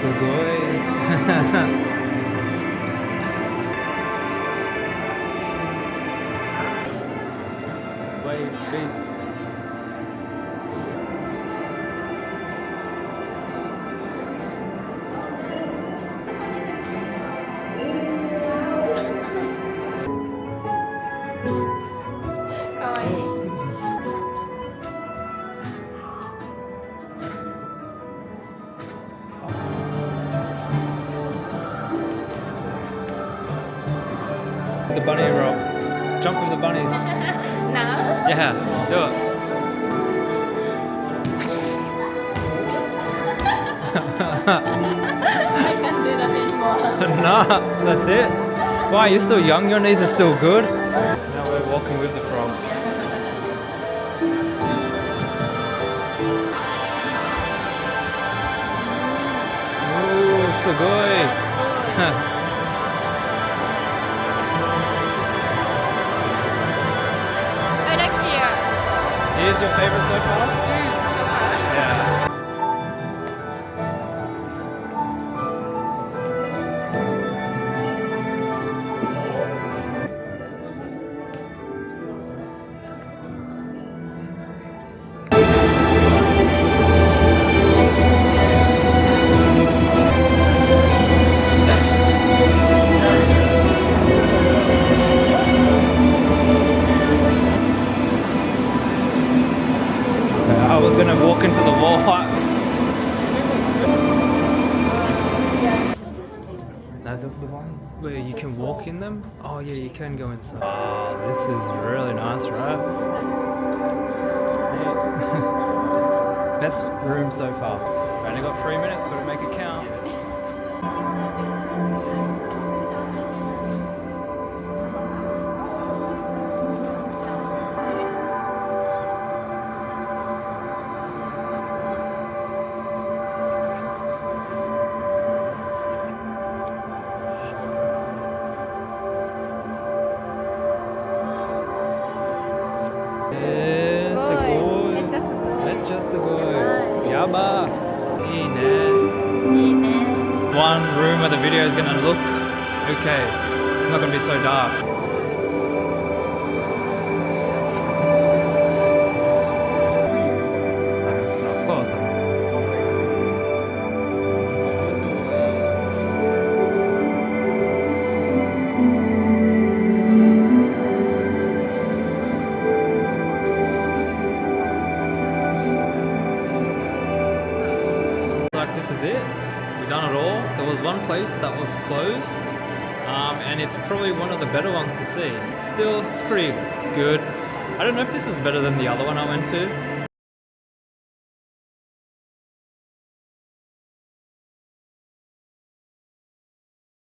Sugoi. Wait, please. The bunny roll. Jump with the bunnies. Now? Yeah, do it. I can't do that anymore. Nah, that's it. Why, you're still young, your knees are still good. Now we're walking with the frogs. Ooh, sugoi. I like here. Here's your favorite so far? So far. Yeah. I was gonna walk into the wall. No, the one where you can walk in them? Oh yeah, you can go inside. Oh, this is really nice, right? Best room so far. Only got 3 minutes, gotta make it count. Yaba. One room where the video is gonna look okay. It's not gonna be so dark. Of course. Like this is it. We've done it all. There was one place that was closed, and it's probably one of the better ones to see. Still, it's pretty good. I don't know if this is better than the other one I went to.